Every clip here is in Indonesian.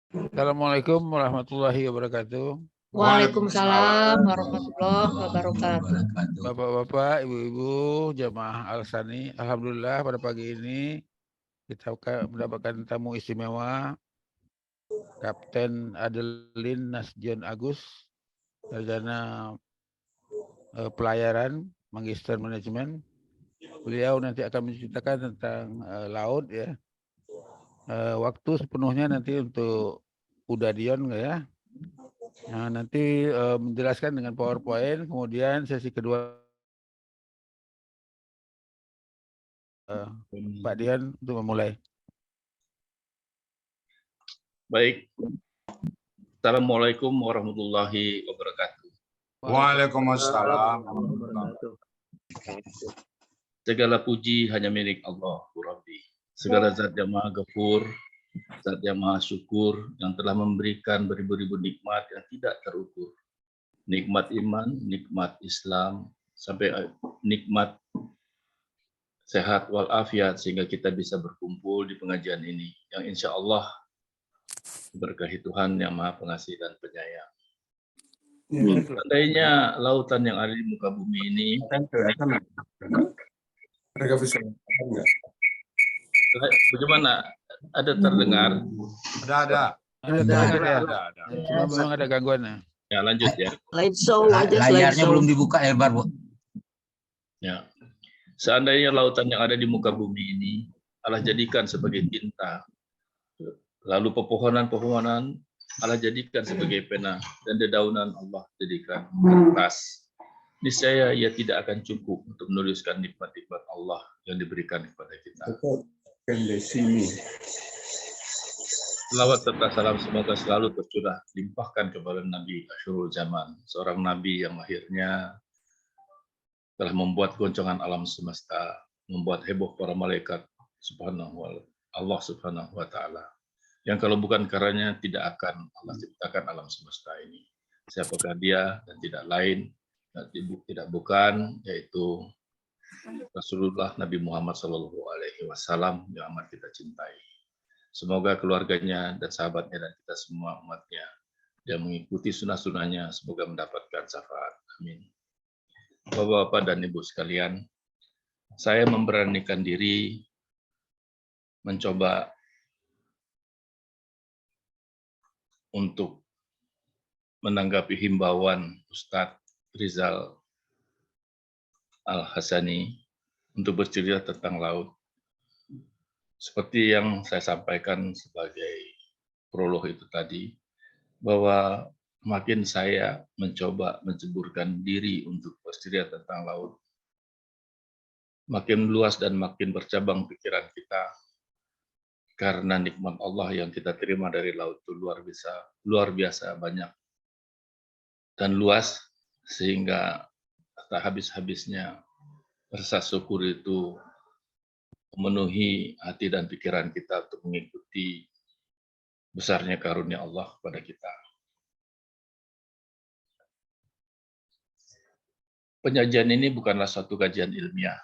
Assalamualaikum warahmatullahi wabarakatuh. Waalaikumsalam warahmatullahi wabarakatuh. Bapak-bapak, ibu-ibu, jamaah Al-Sani, alhamdulillah pada pagi ini kita mendapatkan tamu istimewa, Kapten Adelin Nasjon Agus, sarjana pelayaran, Magister Manajemen. Beliau nanti akan menceritakan tentang laut ya. Waktu sepenuhnya nanti untuk Udadion ya. Nah, nanti menjelaskan dengan PowerPoint, kemudian sesi kedua Pak Dian untuk memulai. Baik. Assalamualaikum warahmatullahi wabarakatuh. Waalaikumsalam. Segala puji hanya milik Allah, Rabbi. Segala zat yang maha ghafur, zat yang maha syukur, yang telah memberikan beribu-ribu nikmat yang tidak terukur. Nikmat iman, nikmat Islam, sampai nikmat sehat walafiat, sehingga kita bisa berkumpul di pengajian ini, yang insya Allah berkahi Tuhan yang maha pengasih dan penyayang. Seandainya lautan yang ada di muka bumi ini, bagaimana? Ada terdengar? Ada. Cuma memang ada gangguan. Ya, lanjut ya. Layarnya belum dibuka lebar, Bu. Ya. Seandainya lautan yang ada di muka bumi ini Allah jadikan sebagai tinta, lalu pepohonan-pepohonan Allah jadikan sebagai pena, dan dedaunan Allah jadikan kertas, niscaya ia tidak akan cukup untuk menuliskan nikmat-nikmat Allah yang diberikan kepada kita. Selawat serta salam semoga selalu tercurah limpahkan kepada Nabi Asyurul Zaman, seorang Nabi yang lahirnya telah membuat goncangan alam semesta, membuat heboh para malaikat Allah Subhanahu wa Ta'ala. Yang kalau bukan karenanya tidak akan Allah ciptakan alam semesta ini. Siapakah dia dan tidak lain, dan tidak bukan, yaitu Rasulullah Nabi Muhammad SAW yang amat kita cintai. Semoga keluarganya dan sahabatnya dan kita semua umatnya yang mengikuti sunnah-sunnahnya semoga mendapatkan syafaat. Amin. Bapak-bapak dan ibu sekalian, saya memberanikan diri mencoba untuk menanggapi himbauan Ustadz Rizal Al-Hasani untuk bercerita tentang laut. Seperti yang saya sampaikan sebagai prolog itu tadi, bahwa makin saya mencoba menceburkan diri untuk bercerita tentang laut, makin luas dan makin bercabang pikiran kita, karena nikmat Allah yang kita terima dari laut itu luar biasa banyak dan luas, sehingga tak habis-habisnya rasa syukur itu memenuhi hati dan pikiran kita untuk mengikuti besarnya karunia Allah kepada kita. Penyajian ini bukanlah suatu kajian ilmiah,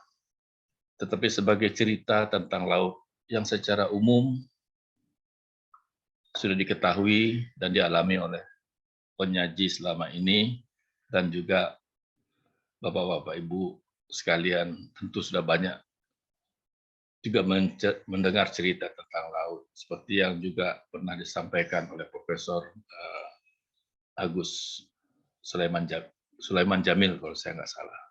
tetapi sebagai cerita tentang laut yang secara umum sudah diketahui dan dialami oleh penyaji selama ini, dan juga Bapak-bapak Ibu sekalian tentu sudah banyak juga mendengar cerita tentang laut, seperti yang juga pernah disampaikan oleh Profesor Agus Sulaiman Jamil kalau saya nggak salah.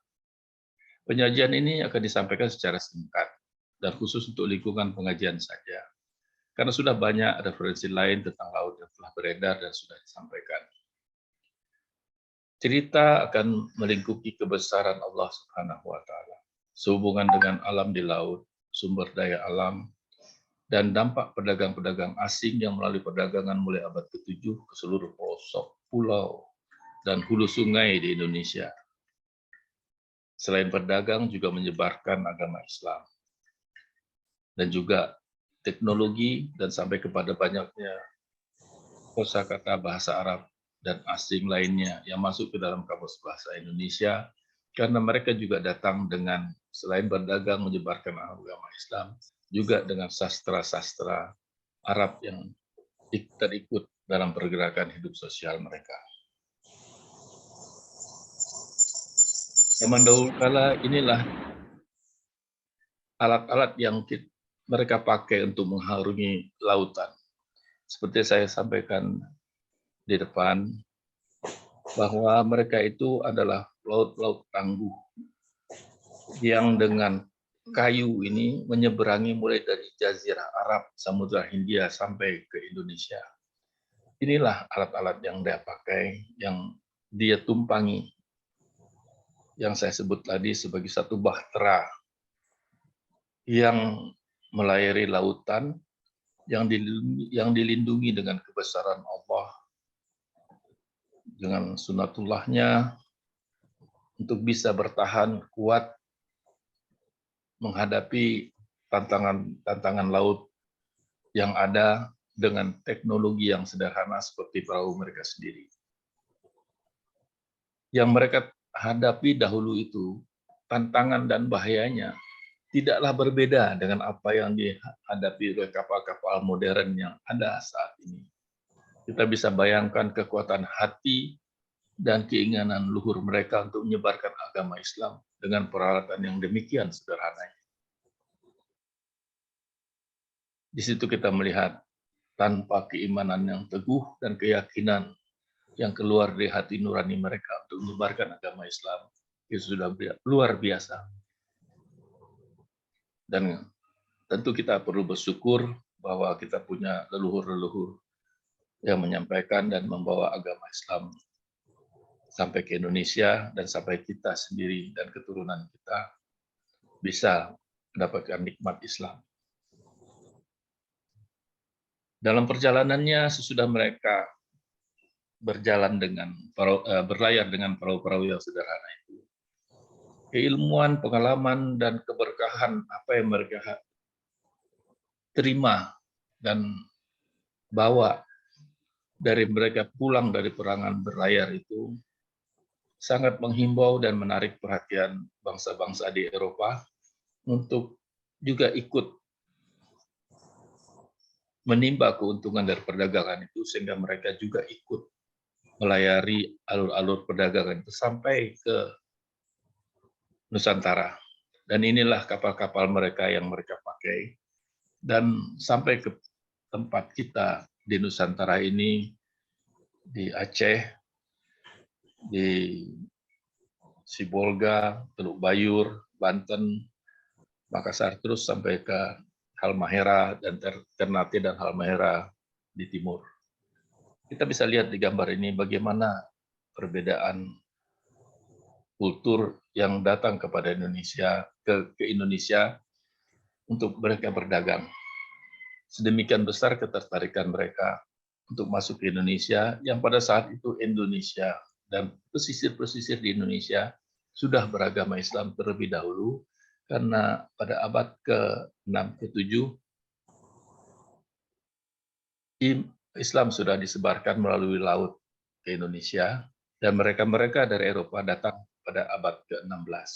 Penyajian ini akan disampaikan secara singkat dan khusus untuk lingkungan pengajian saja, karena sudah banyak referensi lain tentang laut yang telah beredar dan sudah disampaikan. Cerita akan melingkupi kebesaran Allah Subhanahu wa Ta'ala, sehubungan dengan alam di laut, sumber daya alam, dan dampak pedagang-pedagang asing yang melalui perdagangan mulai abad ke-7 ke seluruh pelosok, pulau, dan hulu sungai di Indonesia. Selain berdagang juga menyebarkan agama Islam. Dan juga teknologi dan sampai kepada banyaknya kosakata bahasa Arab dan asing lainnya yang masuk ke dalam kamus bahasa Indonesia, karena mereka juga datang dengan selain berdagang menyebarkan agama Islam, juga dengan sastra-sastra Arab terikut dalam pergerakan hidup sosial mereka. Zaman dahulu kala inilah alat-alat yang mereka pakai untuk mengharungi lautan. Seperti saya sampaikan di depan, bahwa mereka itu adalah laut-laut tangguh yang dengan kayu ini menyeberangi mulai dari Jazirah Arab, Samudra Hindia sampai ke Indonesia. Inilah alat-alat yang dia pakai, yang dia tumpangi, yang saya sebut tadi sebagai satu bahtera yang melayari lautan, yang dilindungi dengan kebesaran Allah, dengan sunatullahnya, untuk bisa bertahan kuat menghadapi tantangan laut yang ada dengan teknologi yang sederhana seperti perahu mereka sendiri. Yang mereka hadapi dahulu itu, tantangan dan bahayanya tidaklah berbeda dengan apa yang dihadapi oleh kapal-kapal modern yang ada saat ini. Kita bisa bayangkan kekuatan hati dan keinginan luhur mereka untuk menyebarkan agama Islam dengan peralatan yang demikian sederhananya. Di situ kita melihat tanpa keimanan yang teguh dan keyakinan yang keluar dari hati nurani mereka untuk menyebarkan agama Islam, itu sudah luar biasa. Dan tentu kita perlu bersyukur bahwa kita punya leluhur-leluhur yang menyampaikan dan membawa agama Islam sampai ke Indonesia dan sampai kita sendiri dan keturunan kita bisa mendapatkan nikmat Islam. Dalam perjalanannya sesudah mereka berjalan berlayar dengan perahu-perahu yang sederhana itu, keilmuan, pengalaman, dan keberkahan apa yang mereka terima dan bawa dari mereka pulang dari perangan berlayar itu sangat menghimbau dan menarik perhatian bangsa-bangsa di Eropa untuk juga ikut menimba keuntungan dari perdagangan itu, sehingga mereka juga ikut melayari alur-alur perdagangan itu sampai ke Nusantara. Dan inilah kapal-kapal mereka yang mereka pakai. Dan sampai ke tempat kita di Nusantara ini, di Aceh, di Sibolga, Teluk Bayur, Banten, Makassar, terus sampai ke Halmahera dan Ternate dan Halmahera di timur. Kita bisa lihat di gambar ini bagaimana perbedaan kultur yang datang kepada Indonesia, ke Indonesia untuk mereka berdagang. Sedemikian besar ketertarikan mereka untuk masuk ke Indonesia, yang pada saat itu Indonesia dan pesisir-pesisir di Indonesia sudah beragama Islam terlebih dahulu, karena pada abad ke-6, ke-7, Islam sudah disebarkan melalui laut ke Indonesia, dan mereka-mereka dari Eropa datang pada abad ke-16.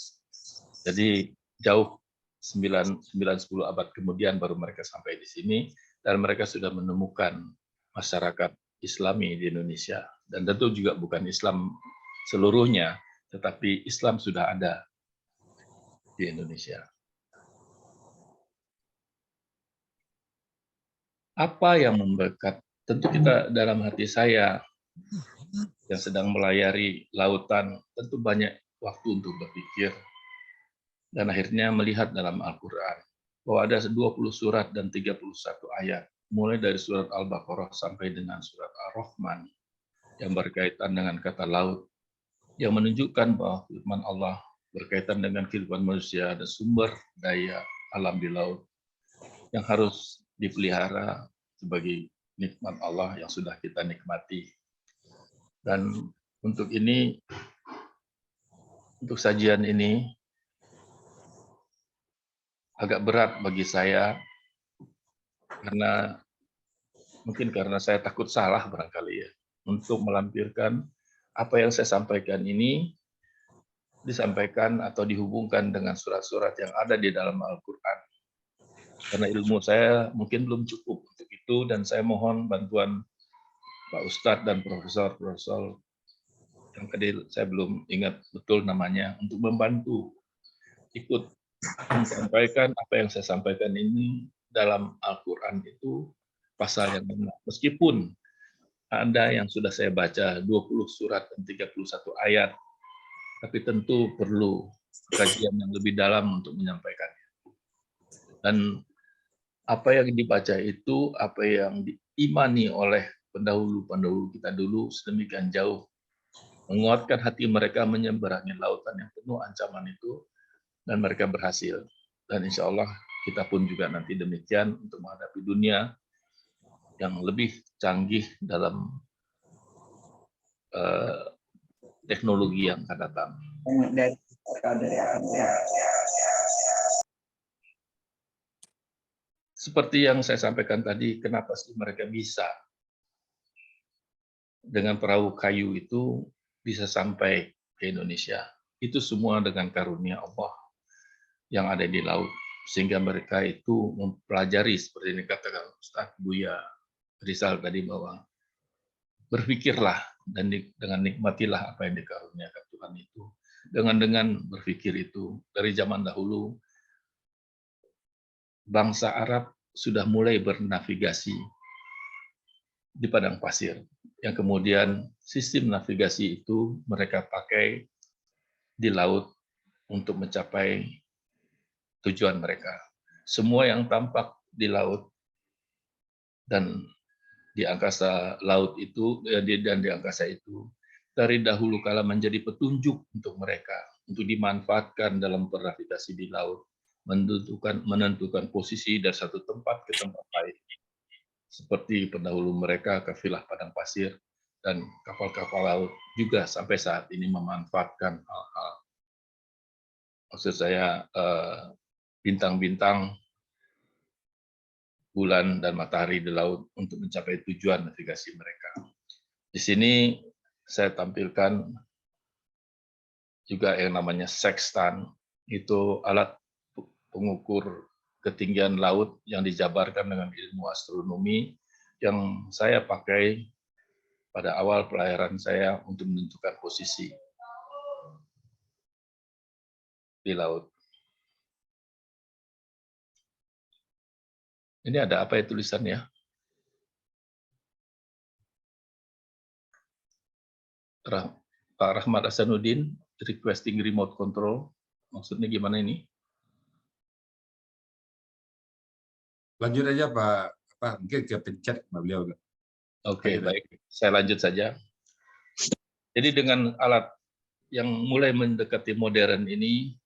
Jadi jauh 9-10 abad kemudian baru mereka sampai di sini, dan mereka sudah menemukan masyarakat Islami di Indonesia. Dan tentu juga bukan Islam seluruhnya, tetapi Islam sudah ada di Indonesia. Apa yang membekat? Tentu kita dalam hati saya yang sedang melayari lautan, tentu banyak waktu untuk berpikir. Dan akhirnya melihat dalam Al-Quran bahwa ada 20 surat dan 31 ayat, mulai dari surat Al-Baqarah sampai dengan surat Ar-Rahman, yang berkaitan dengan kata laut, yang menunjukkan bahwa firman Allah berkaitan dengan kehidupan manusia dan sumber daya alam di laut yang harus dipelihara sebagai nikmat Allah yang sudah kita nikmati. Dan untuk ini, untuk sajian ini agak berat bagi saya, karena mungkin karena saya takut salah barangkali ya, untuk melampirkan apa yang saya sampaikan ini disampaikan atau dihubungkan dengan surat-surat yang ada di dalam Al-Quran. Karena ilmu saya mungkin belum cukup untuk itu. itu, dan saya mohon bantuan Pak Ustadz dan Profesor yang tadi saya belum ingat betul namanya, untuk membantu ikut menyampaikan apa yang saya sampaikan ini dalam Al-Quran itu pasal yang benar. Meskipun ada yang sudah saya baca 20 surat dan 31 ayat, tapi tentu perlu kajian yang lebih dalam untuk menyampaikannya. Dan apa yang dibaca itu, apa yang diimani oleh pendahulu-pendahulu kita dulu sedemikian jauh, menguatkan hati mereka menyeberangi lautan yang penuh ancaman itu, dan mereka berhasil. Dan insya Allah kita pun juga nanti demikian untuk menghadapi dunia yang lebih canggih dalam teknologi yang akan datang. Seperti yang saya sampaikan tadi, kenapa sih mereka bisa dengan perahu kayu itu bisa sampai ke Indonesia? Itu semua dengan karunia Allah yang ada di laut, sehingga mereka itu mempelajari seperti ini katakan Ustaz Buya Rizal tadi, bahwa berpikirlah dan dengan nikmatilah apa yang dikaruniakan Tuhan itu. Dengan berpikir itu, dari zaman dahulu bangsa Arab sudah mulai bernavigasi di padang pasir, yang kemudian sistem navigasi itu mereka pakai di laut untuk mencapai tujuan mereka. Semua yang tampak di laut dan di angkasa laut itu, dan di angkasa itu dari dahulu kala menjadi petunjuk untuk mereka untuk dimanfaatkan dalam bernavigasi di laut, menentukan posisi dari satu tempat ke tempat lain. Seperti pendahulu mereka kafilah padang pasir dan kapal-kapal laut juga sampai saat ini memanfaatkan hal-hal, maksud saya bintang-bintang, bulan dan matahari di laut untuk mencapai tujuan navigasi mereka. Di sini saya tampilkan juga yang namanya sextant, itu alat pengukur ketinggian laut yang dijabarkan dengan ilmu astronomi yang saya pakai pada awal pelayaran saya untuk menentukan posisi di laut. Ini ada apa ya tulisannya? Pak Rahmat Hasanuddin requesting remote control. Maksudnya gimana ini? Lanjut aja Pak. Mungkin ke pencet sama beliau. Oke, baik. Saya lanjut saja. Jadi dengan alat yang mulai mendekati modern ini,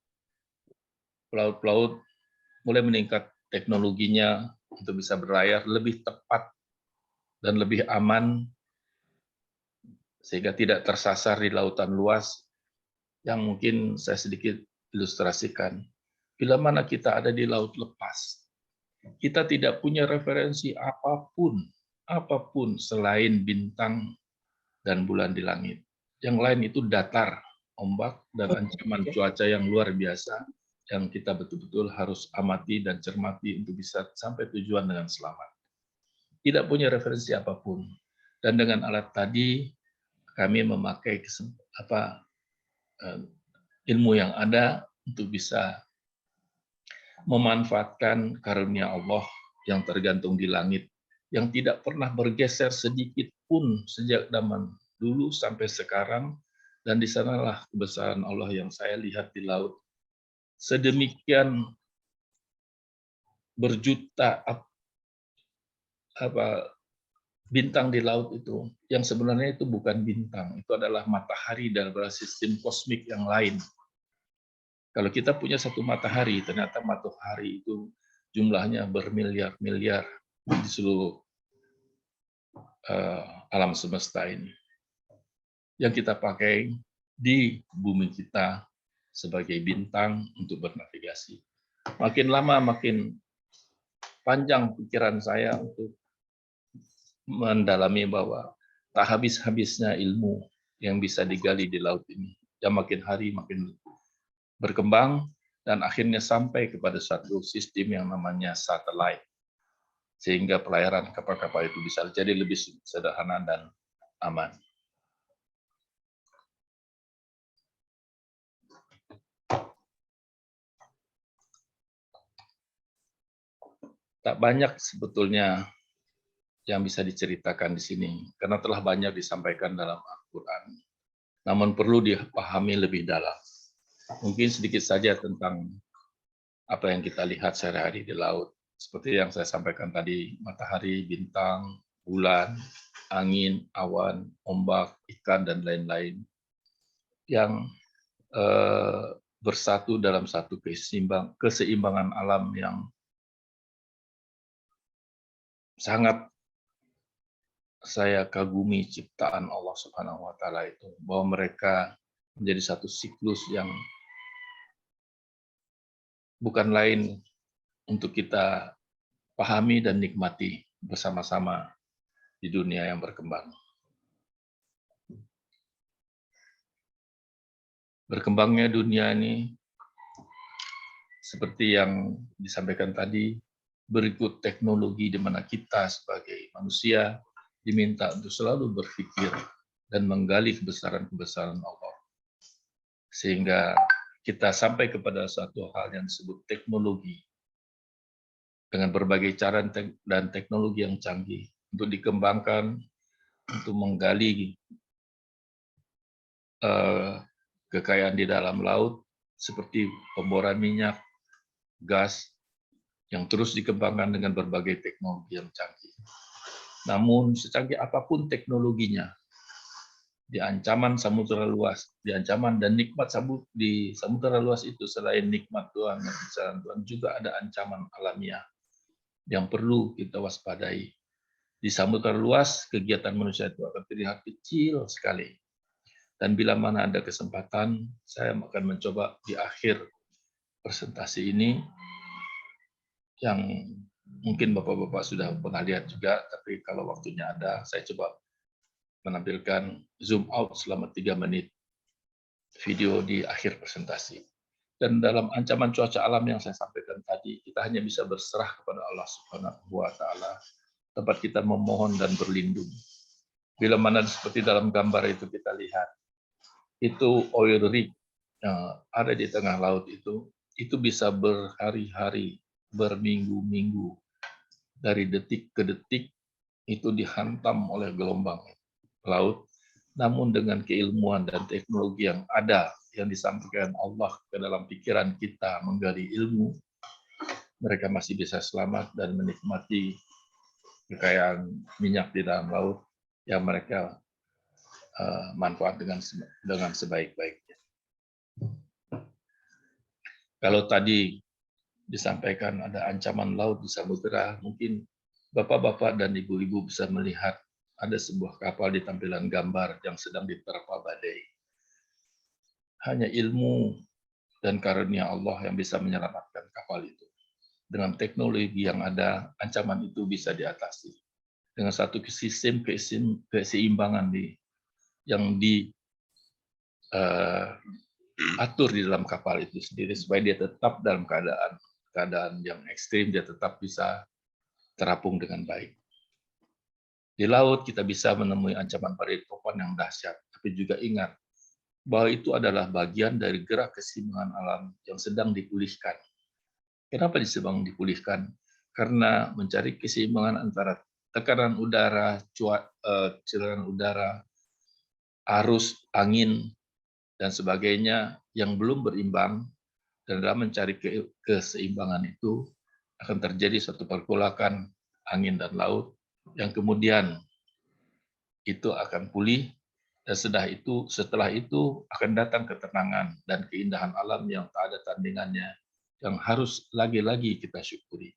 pelaut-pelaut mulai meningkat teknologinya untuk bisa berlayar lebih tepat dan lebih aman, sehingga tidak tersasar di lautan luas yang mungkin saya sedikit ilustrasikan. Bila mana kita ada di laut lepas, kita tidak punya referensi apapun selain bintang dan bulan di langit. Yang lain itu datar, ombak, dan ancaman cuaca yang luar biasa yang kita betul-betul harus amati dan cermati untuk bisa sampai tujuan dengan selamat. Tidak punya referensi apapun. Dan dengan alat tadi, kami memakai ilmu yang ada untuk bisa memanfaatkan karunia Allah yang tergantung di langit, yang tidak pernah bergeser sedikit pun sejak zaman dulu sampai sekarang, dan di sanalah kebesaran Allah yang saya lihat di laut. Sedemikian berjuta bintang di laut itu, yang sebenarnya itu bukan bintang, itu adalah matahari dalam sistem kosmik yang lain. Kalau kita punya satu matahari, ternyata matahari itu jumlahnya bermiliar-miliar di seluruh alam semesta ini, yang kita pakai di bumi kita sebagai bintang untuk bernavigasi. Makin lama makin panjang pikiran saya untuk mendalami bahwa tak habis-habisnya ilmu yang bisa digali di laut ini, yang makin hari makin berkembang dan akhirnya sampai kepada satu sistem yang namanya satelit. sehingga pelayaran kapal-kapal itu bisa jadi lebih sederhana dan aman. Tak banyak sebetulnya yang bisa diceritakan di sini, karena telah banyak disampaikan dalam Al-Quran. Namun perlu dipahami lebih dalam. Mungkin sedikit saja tentang apa yang kita lihat sehari-hari di laut. Seperti yang saya sampaikan tadi, matahari, bintang, bulan, angin, awan, ombak, ikan, dan lain-lain. Yang bersatu dalam satu keseimbangan alam yang sangat saya kagumi ciptaan Allah Subhanahu wa Ta'ala itu, bahwa mereka menjadi satu siklus yang bukan lain untuk kita pahami dan nikmati bersama-sama di dunia yang berkembang. Berkembangnya dunia ini seperti yang disampaikan tadi, berikut teknologi di mana kita sebagai manusia diminta untuk selalu berpikir dan menggali kebesaran-kebesaran Allah. Sehingga kita sampai kepada suatu hal yang disebut teknologi. Dengan berbagai cara dan teknologi yang canggih untuk dikembangkan, untuk menggali kekayaan di dalam laut, seperti pemboran minyak, gas, yang terus dikembangkan dengan berbagai teknologi yang canggih. Namun secanggih apapun teknologinya, di ancaman samudera luas, di ancaman dan nikmat di samudera luas itu, selain nikmat Tuhan dan kebesaran Tuhan, juga ada ancaman alamiah yang perlu kita waspadai. Di samudera luas, kegiatan manusia itu akan terlihat kecil sekali. Dan bila mana ada kesempatan, saya akan mencoba di akhir presentasi ini, yang mungkin Bapak-Bapak sudah pernah lihat juga, tapi kalau waktunya ada, saya coba menampilkan zoom out selama 3 menit video di akhir presentasi. Dan dalam ancaman cuaca alam yang saya sampaikan tadi, kita hanya bisa berserah kepada Allah Subhanahu wa Ta'ala, tempat kita memohon dan berlindung. Bila mana seperti dalam gambar itu kita lihat, itu oil rig yang ada di tengah laut itu bisa berhari-hari, berminggu-minggu, dari detik ke detik itu dihantam oleh gelombang laut. Namun dengan keilmuan dan teknologi yang ada, yang disampaikan Allah ke dalam pikiran kita menggali ilmu, mereka masih bisa selamat dan menikmati kekayaan minyak di dalam laut yang mereka manfaat dengan sebaik-baiknya. Kalau tadi disampaikan ada ancaman laut di samudera, mungkin Bapak-bapak dan Ibu-ibu bisa melihat ada sebuah kapal di tampilan gambar yang sedang diterpa badai. Hanya ilmu dan karunia Allah yang bisa menyelamatkan kapal itu. Dengan teknologi yang ada, ancaman itu bisa diatasi. Dengan satu sistem keseimbangan yang diatur di dalam kapal itu sendiri, supaya dia tetap dalam keadaan yang ekstrim, dia tetap bisa terapung dengan baik. Di laut kita bisa menemui ancaman badai topan yang dahsyat, tapi juga ingat bahwa itu adalah bagian dari gerak keseimbangan alam yang sedang dipulihkan. Kenapa sedang dipulihkan? Karena mencari keseimbangan antara tekanan udara, ceceran udara, arus angin, dan sebagainya yang belum berimbang, dan dalam mencari keseimbangan itu akan terjadi suatu pergolakan angin dan laut yang kemudian itu akan pulih, dan setelah itu akan datang ketenangan dan keindahan alam yang tak ada tandingannya, yang harus lagi-lagi kita syukuri.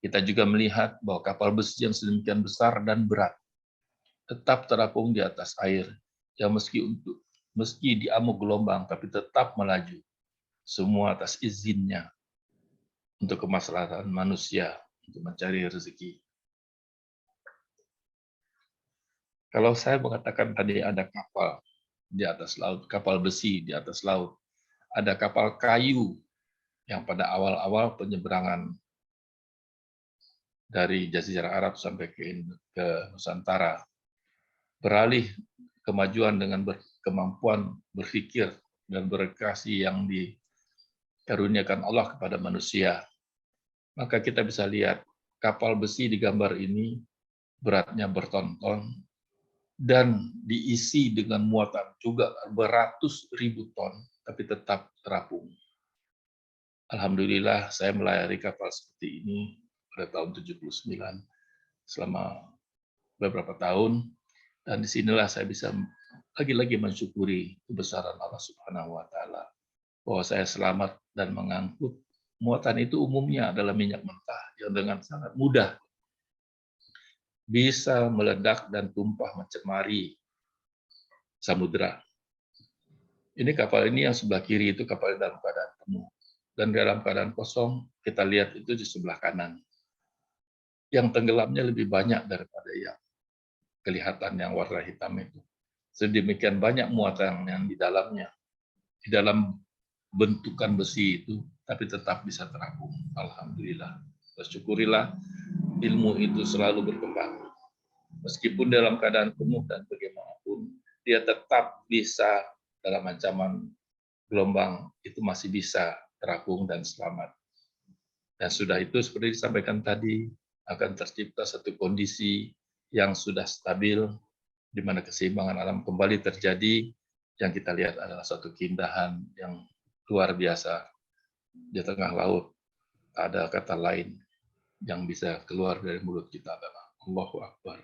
Kita juga melihat bahwa kapal besi yang sedemikian besar dan berat tetap terapung di atas air, yang meski diamuk gelombang tapi tetap melaju, semua atas izinnya untuk kemaslahatan manusia, untuk mencari rezeki. Kalau saya mengatakan tadi ada kapal di atas laut, kapal besi di atas laut, ada kapal kayu yang pada awal-awal penyeberangan dari Jazirah Arab sampai ke Nusantara. Beralih kemajuan dengan kemampuan berpikir dan berkreasi yang dikaruniakan Allah kepada manusia. Maka kita bisa lihat kapal besi di gambar ini beratnya berton-ton dan diisi dengan muatan juga beratus ribu ton, tapi tetap terapung. Alhamdulillah saya melayari kapal seperti ini pada tahun 79 selama beberapa tahun, dan disinilah saya bisa lagi-lagi mensyukuri kebesaran Allah Subhanahu wa Ta'ala bahwa saya selamat dan mengangkut muatan itu umumnya adalah minyak mentah yang dengan sangat mudah bisa meledak dan tumpah mencemari samudera. Ini kapal ini yang sebelah kiri itu kapal dalam keadaan penuh, dan dalam keadaan kosong kita lihat itu di sebelah kanan. Yang tenggelamnya lebih banyak daripada yang kelihatan yang warna hitam itu. Sedemikian banyak muatan yang di dalamnya, di dalam bentukan besi itu, tapi tetap bisa terapung. Alhamdulillah. Bersyukurilah ilmu itu selalu berkembang. Meskipun dalam keadaan penuh dan bagaimanapun, dia tetap bisa dalam ancaman gelombang itu masih bisa terapung dan selamat. Dan sudah itu seperti disampaikan tadi, akan tercipta satu kondisi yang sudah stabil, di mana keseimbangan alam kembali terjadi. Yang kita lihat adalah satu keindahan yang luar biasa. Di tengah laut, ada kata lain yang bisa keluar dari mulut kita adalah Allahu Akbar.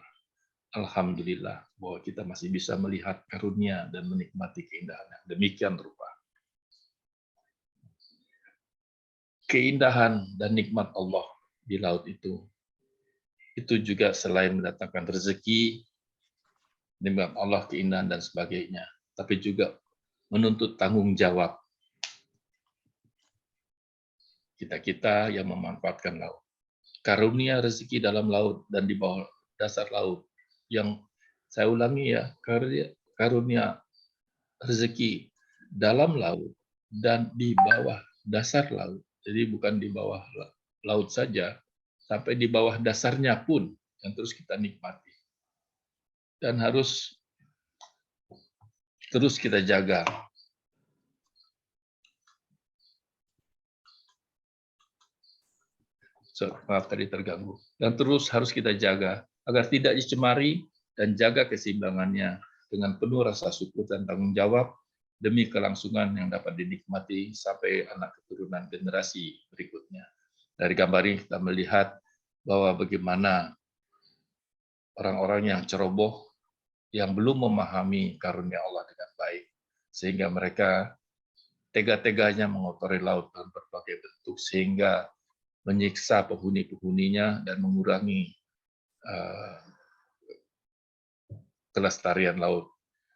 Alhamdulillah bahwa kita masih bisa melihat karunia dan menikmati keindahan yang demikian rupa. Keindahan dan nikmat Allah di laut itu juga selain mendatangkan rezeki, nikmat Allah, keindahan dan sebagainya, tapi juga menuntut tanggung jawab kita yang memanfaatkan laut. Karunia rezeki dalam laut dan di bawah dasar laut, yang saya ulangi ya, karunia rezeki dalam laut dan di bawah dasar laut. Jadi bukan di bawah laut saja, sampai di bawah dasarnya pun yang terus kita nikmati. Dan harus terus kita jaga. Maaf tadi terganggu. Dan terus harus kita jaga agar tidak dicemari dan jaga keseimbangannya dengan penuh rasa syukur dan tanggung jawab demi kelangsungan yang dapat dinikmati sampai anak keturunan generasi berikutnya. Dari gambar ini kita melihat bahwa bagaimana orang-orang yang ceroboh, yang belum memahami karunia Allah dengan baik, sehingga mereka tega-teganya mengotori laut dalam berbagai bentuk, sehingga menyiksa penghuni-penghuninya dan mengurangi kelestarian laut,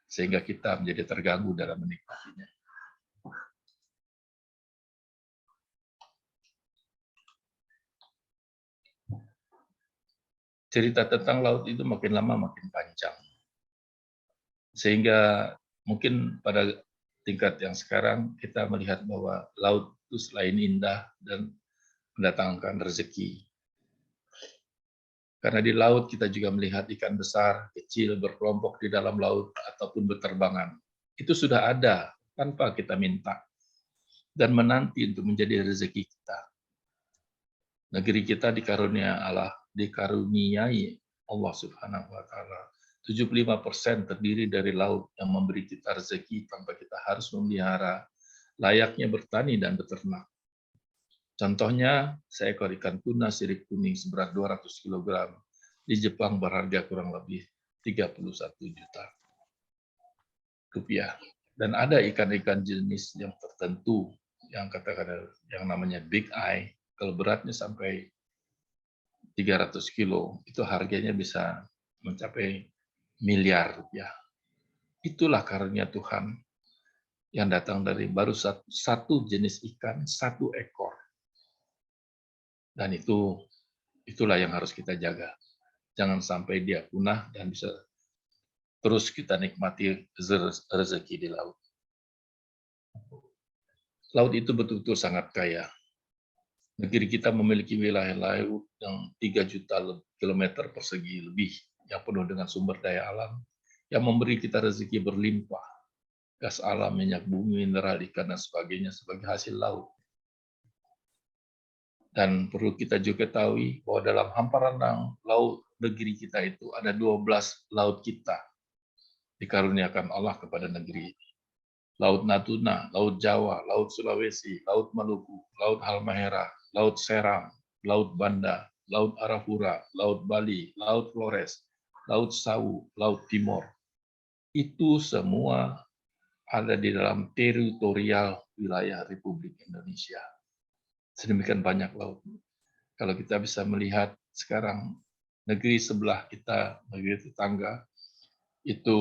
sehingga kita menjadi terganggu dalam menikmatinya. Cerita tentang laut itu makin lama makin panjang. Sehingga mungkin pada tingkat yang sekarang kita melihat bahwa laut itu selain indah dan mendatangkan rezeki. Karena di laut kita juga melihat ikan besar, kecil, berkelompok di dalam laut ataupun berterbangan. Itu sudah ada tanpa kita minta. Dan menanti untuk menjadi rezeki kita. Negeri kita dikaruniai Allah Subhanahu wa Ta'ala. 75% terdiri dari laut yang memberi kita rezeki tanpa kita harus memelihara, layaknya bertani dan beternak. Contohnya, seekor ikan tuna sirip kuning seberat 200 kg di Jepang berharga kurang lebih 31 juta rupiah. Dan ada ikan-ikan jenis yang tertentu yang katakan yang namanya big eye, kalau beratnya sampai 300 kilo, itu harganya bisa mencapai miliar rupiah. Itulah karunia Tuhan yang datang dari baru satu jenis ikan, satu ekor. Dan itulah yang harus kita jaga. Jangan sampai dia punah dan bisa terus kita nikmati rezeki di laut. Laut itu betul-betul sangat kaya. Negeri kita memiliki wilayah laut yang 3 juta kilometer persegi lebih, yang penuh dengan sumber daya alam, yang memberi kita rezeki berlimpah, gas alam, minyak bumi, mineral, ikan, dan sebagainya sebagai hasil laut. Dan perlu kita juga ketahui bahwa dalam hamparan laut negeri kita itu ada 12 laut kita dikaruniakan Allah kepada negeri ini. Laut Natuna, Laut Jawa, Laut Sulawesi, Laut Maluku, Laut Halmahera, Laut Seram, Laut Banda, Laut Arafura, Laut Bali, Laut Flores, Laut Sawu, Laut Timor. Itu semua ada di dalam teritorial wilayah Republik Indonesia. Sedemikian banyak laut. Kalau kita bisa melihat sekarang negeri sebelah kita, negeri tetangga, itu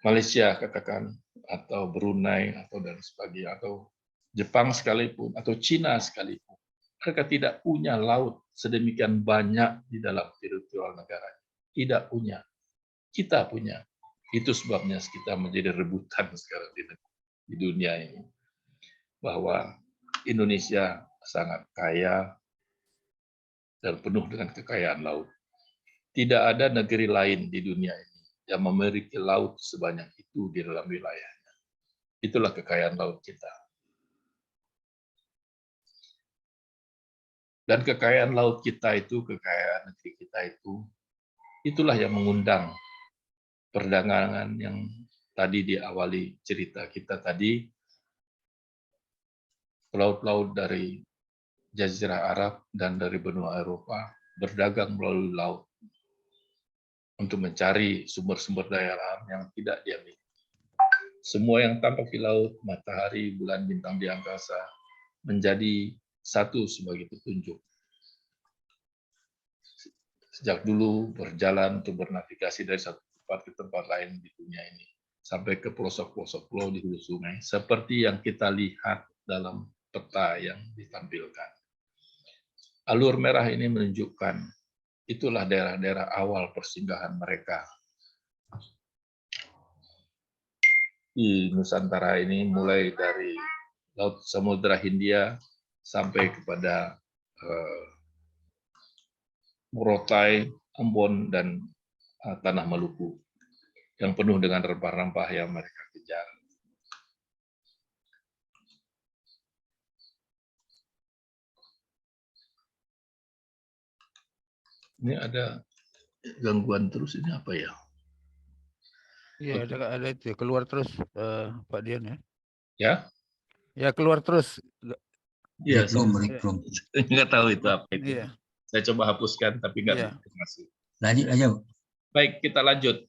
Malaysia katakan, atau Brunei, atau dan sebagainya, atau Jepang sekalipun, atau Cina sekalipun, mereka tidak punya laut sedemikian banyak di dalam teritorial negara. Tidak punya. Kita punya. Itu sebabnya kita menjadi rebutan sekarang di dunia ini. Bahwa Indonesia sangat kaya dan penuh dengan kekayaan laut. Tidak ada negeri lain di dunia ini yang memiliki laut sebanyak itu di dalam wilayahnya. Itulah kekayaan laut kita. Dan kekayaan laut kita itu, kekayaan negeri kita itu, itulah yang mengundang perdagangan yang tadi diawali cerita kita tadi, pelaut-pelaut dari Jazirah Arab dan dari benua Eropa berdagang melalui laut untuk mencari sumber-sumber daya alam yang tidak dia miliki. Semua yang tampak di laut, matahari, bulan, bintang di angkasa, menjadi satu sebagai petunjuk. Sejak dulu berjalan untuk bernavigasi dari satu tempat ke tempat lain di dunia ini, sampai ke pelosok-pelosok pulau di hulu sungai, seperti yang kita lihat dalam peta yang ditampilkan. Alur merah ini menunjukkan itulah daerah-daerah awal persinggahan mereka. Di Nusantara ini mulai dari Laut Samudra Hindia sampai kepada Morotai, Ambon, dan Tanah Maluku yang penuh dengan rempah-rempah yang mereka kejar. Ini ada gangguan terus, ini apa ya? Iya, ada itu keluar terus Pak Dian ya. Ya? Ya keluar terus. Iya, Belum. nggak tahu itu apa itu. Iya. Saya coba hapuskan, tapi nggak Iya. masih. Lanjut aja, Bu. Baik, kita lanjut.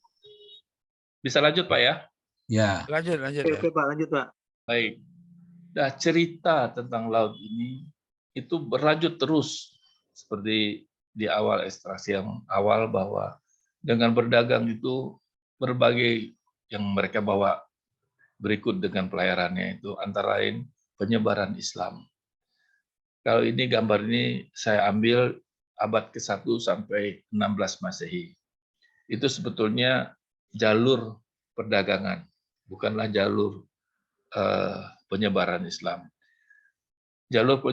Bisa lanjut, Pak ya? Ya. Lanjut ya. Oke, Pak, lanjut, Pak. Baik. Nah, cerita tentang laut ini itu berlanjut terus seperti di awal ekstraksi yang awal, bahwa dengan berdagang itu berbagai yang mereka bawa berikut dengan pelayarannya itu antara lain penyebaran Islam. Kalau ini gambar ini saya ambil abad ke-1 sampai 16 Masehi. Itu sebetulnya jalur perdagangan, bukanlah jalur penyebaran Islam. Jalur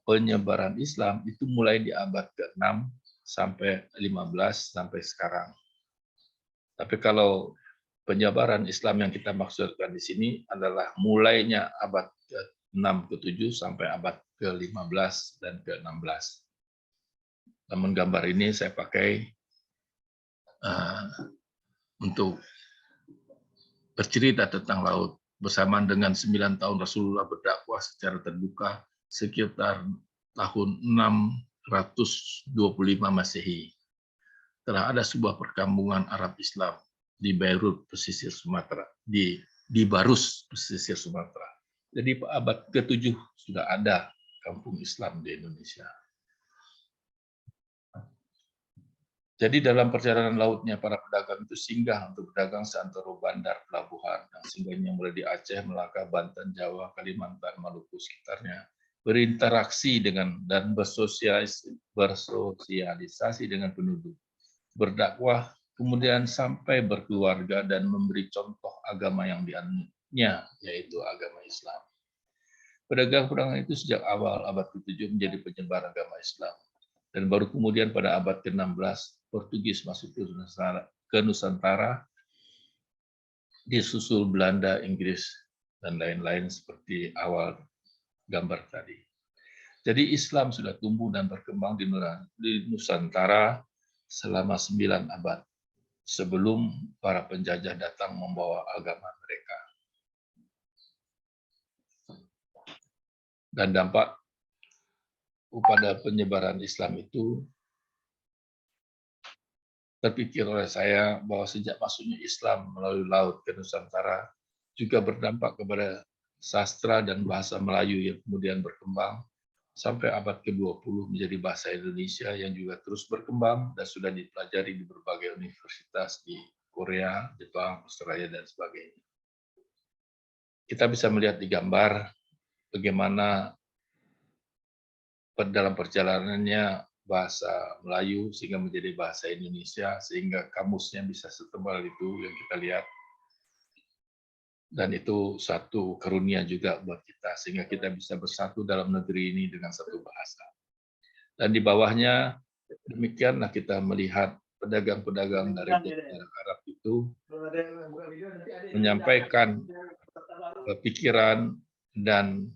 penyebaran Islam itu mulai di abad ke-6 sampai 15 sampai sekarang. Tapi kalau penyebaran Islam yang kita maksudkan di sini adalah mulainya abad ke-6 ke-7 sampai abad ke-15 dan ke-16. Namun gambar ini saya pakai untuk bercerita tentang laut. Bersamaan dengan 9 tahun Rasulullah berdakwah secara terbuka sekitar tahun 625 Masehi. Telah ada sebuah perkampungan Arab Islam di Beirut, pesisir Sumatera, di Barus, pesisir Sumatera. Jadi abad ke-7 sudah ada kampung Islam di Indonesia. Jadi dalam perjalanan lautnya para pedagang itu singgah untuk berdagang seantero bandar pelabuhan yang singgahnya mulai di Aceh, Melaka, Banten, Jawa, Kalimantan, Maluku sekitarnya, berinteraksi dengan dan bersosialisasi dengan penduduk, berdakwah, kemudian sampai berkeluarga dan memberi contoh agama yang dianutnya, yaitu agama Islam. Pedagang-pedagang itu sejak awal abad ke-7 menjadi penyebar agama Islam. Dan baru kemudian pada abad ke-16, Portugis masuk ke Nusantara, disusul Belanda, Inggris, dan lain-lain seperti awal gambar tadi. Jadi Islam sudah tumbuh dan berkembang di Nusantara selama 9 abad sebelum para penjajah datang membawa agama mereka. Dan dampak pada penyebaran Islam itu terpikir oleh saya bahwa sejak masuknya Islam melalui laut ke Nusantara juga berdampak kepada sastra dan bahasa Melayu yang kemudian berkembang sampai abad ke-20 menjadi bahasa Indonesia yang juga terus berkembang dan sudah dipelajari di berbagai universitas di Korea, Jepang, Australia, dan sebagainya. Kita bisa melihat di gambar bagaimana dalam perjalanannya bahasa Melayu sehingga menjadi bahasa Indonesia, sehingga kamusnya bisa setebal itu yang kita lihat. Dan itu satu karunia juga buat kita, sehingga kita bisa bersatu dalam negeri ini dengan satu bahasa. Dan di bawahnya, demikianlah kita melihat pedagang-pedagang dari negara Arab itu menyampaikan pikiran dan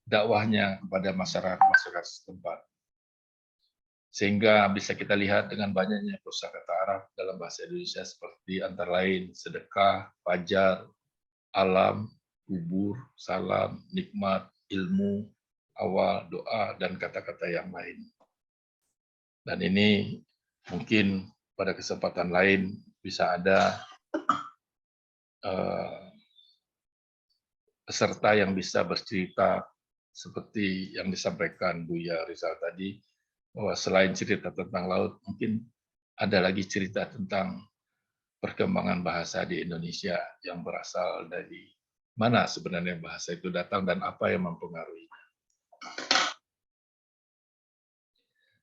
dakwahnya kepada masyarakat setempat. Sehingga bisa kita lihat dengan banyaknya kosakata Arab dalam bahasa Indonesia seperti antara lain sedekah, fajar, alam, kubur, salam, nikmat, ilmu, awal, doa, dan kata-kata yang lain. Dan ini mungkin pada kesempatan lain bisa ada peserta yang bisa bercerita seperti yang disampaikan Buya Rizal tadi, bahwa selain cerita tentang laut, mungkin ada lagi cerita tentang perkembangan bahasa di Indonesia yang berasal dari mana sebenarnya bahasa itu datang dan apa yang mempengaruhinya.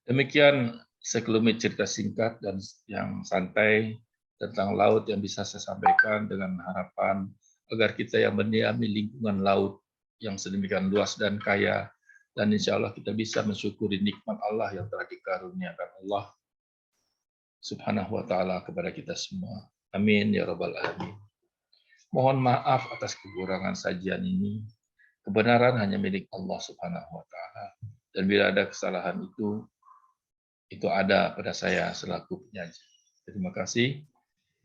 Demikian sekelumit cerita singkat dan yang santai tentang laut yang bisa saya sampaikan dengan harapan agar kita yang mendiami lingkungan laut yang sedemikian luas dan kaya, dan insya Allah kita bisa mensyukuri nikmat Allah yang telah dikaruniakan Allah Subhanahu wa Ta'ala kepada kita semua. Amin ya Rabbal Alamin. Mohon maaf atas kekurangan sajian ini. Kebenaran hanya milik Allah Subhanahu wa Ta'ala. Dan bila ada kesalahan itu ada pada saya selaku penyaji. Terima kasih.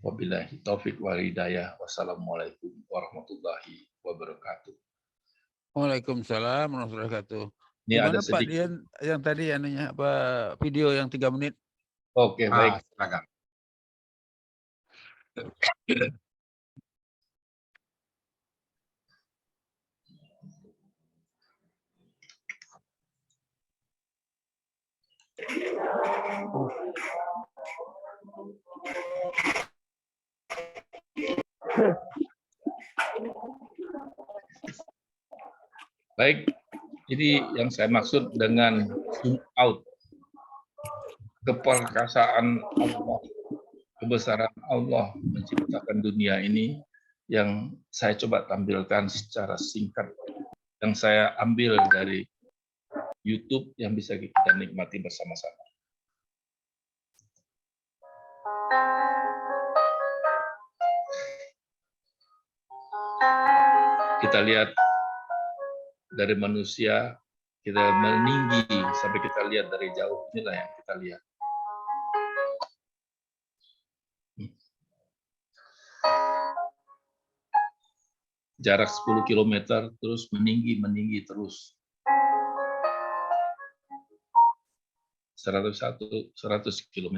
Wabillahi taufik wal hidayah. Wassalamualaikum warahmatullahi wabarakatuh. Waalaikumsalam warahmatullahi wabarakatuh. Ini ada Gimana Pak sedikit. Dian yang tadi anunya apa video yang 3 menit? Oke, baik. Silakan. Baik, jadi yang saya maksud dengan zoom out, keperkasaan Allah, kebesaran Allah menciptakan dunia ini yang saya coba tampilkan secara singkat, yang saya ambil dari YouTube yang bisa kita nikmati bersama-sama. Kita lihat dari manusia, kita meninggi sampai kita lihat dari jauh, inilah yang kita lihat. Jarak 10 km terus meninggi terus. 100 km.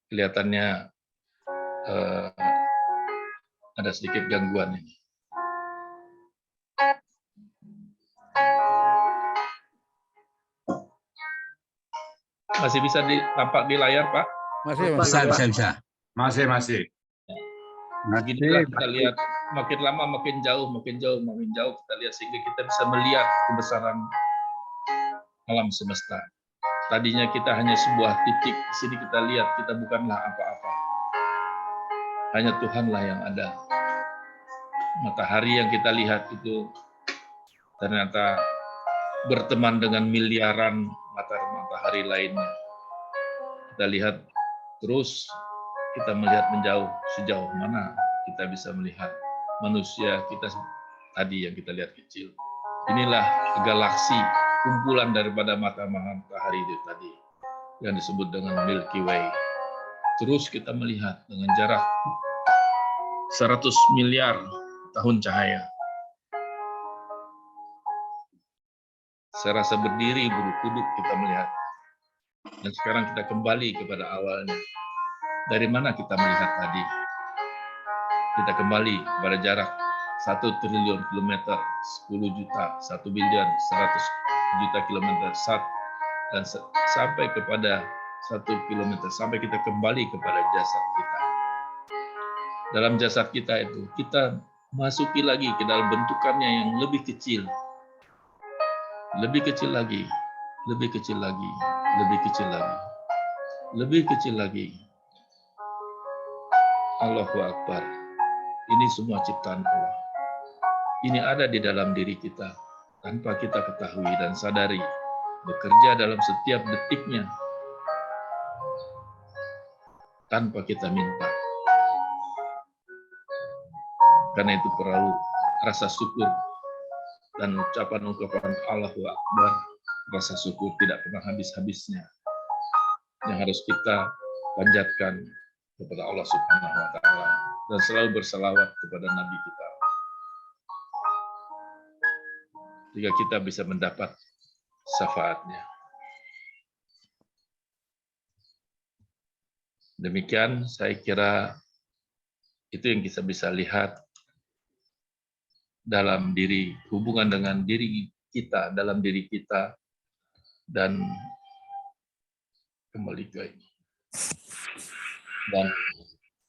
Kelihatannya ada sedikit gangguan ini. Masih bisa tampak di layar, Pak? Masih. Bisa. Masih. Beginilah kita lihat, makin lama makin jauh kita lihat sehingga kita bisa melihat kebesaran alam semesta. Tadinya kita hanya sebuah titik, di sini kita lihat kita bukanlah apa-apa. hanya Tuhanlah yang ada. Matahari yang kita lihat itu ternyata berteman dengan miliaran matahari lainnya. Kita lihat terus, kita melihat menjauh, sejauh mana kita bisa melihat manusia kita tadi yang kita lihat kecil. Inilah galaksi, kumpulan daripada matahari itu tadi, yang disebut dengan Milky Way. Terus kita melihat dengan jarak 100 miliar tahun cahaya. Saya rasa berdiri, duduk kita melihat. Dan sekarang kita kembali kepada awalnya. Dari mana kita melihat tadi? Kita kembali pada jarak 1 triliun kilometer, 10 juta, 1 bilion, 100 juta kilometer, dan sampai kepada 1 kilometer, sampai kita kembali kepada jasad kita. Dalam jasad kita itu, kita masuki lagi ke dalam bentukannya yang lebih kecil. Lebih kecil lagi, lebih kecil lagi, lebih kecil lagi, lebih kecil lagi. Allahu Akbar. Ini semua ciptaan Allah. Ini ada di dalam diri kita tanpa kita ketahui dan sadari, bekerja dalam setiap detiknya tanpa kita minta. Karena itu perlu rasa syukur dan ucapan-ucapan Allahu Akbar, rasa syukur tidak pernah habis-habisnya, yang harus kita panjatkan kepada Allah Subhanahu wa Ta'ala dan selalu berselawat kepada Nabi kita, jika kita bisa mendapat syafaatnya. Demikian saya kira itu yang kita bisa lihat dalam diri, hubungan dengan diri kita, dalam diri kita, dan kembali ke ini. Dan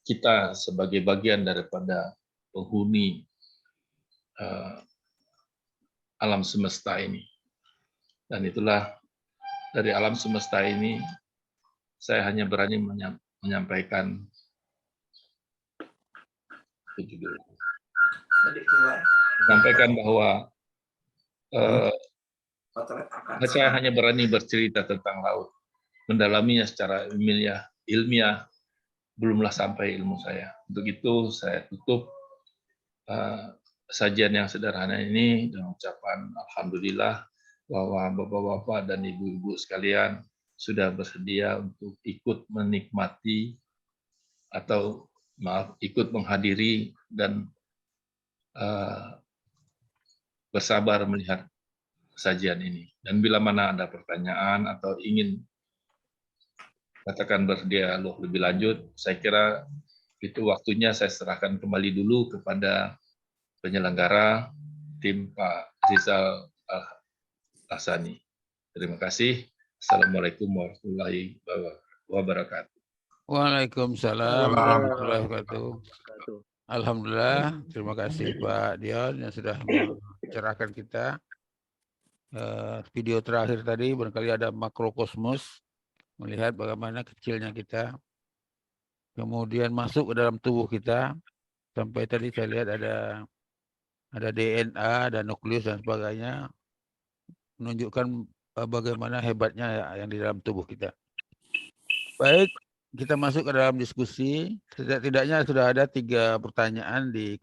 kita sebagai bagian daripada penghuni alam semesta ini. Dan itulah dari alam semesta ini, saya hanya berani menyampaikan bahwa saya hanya berani bercerita tentang laut, mendalaminya secara ilmiah, belumlah sampai ilmu saya. Untuk itu saya tutup sajian yang sederhana ini dengan ucapan alhamdulillah bahwa bapak-bapak dan ibu-ibu sekalian sudah bersedia untuk ikut menikmati atau ikut menghadiri dan bersabar melihat sajian ini. Dan bila mana ada pertanyaan atau ingin katakan berdialog lebih lanjut, saya kira itu waktunya saya serahkan kembali dulu kepada penyelenggara, tim Pak Rizal Al-Hasani. Terima kasih. Assalamualaikum warahmatullahi wabarakatuh. Waalaikumsalam warahmatullahi wabarakatuh. Alhamdulillah, terima kasih Pak Dion yang sudah mencerahkan kita. Video terakhir tadi barangkali ada makrokosmos, melihat bagaimana kecilnya kita, kemudian masuk ke dalam tubuh kita, sampai tadi saya lihat ada DNA dan nukleus dan sebagainya, menunjukkan bagaimana hebatnya yang di dalam tubuh kita. Baik, kita masuk ke dalam diskusi. Setidaknya sudah ada 3 pertanyaan di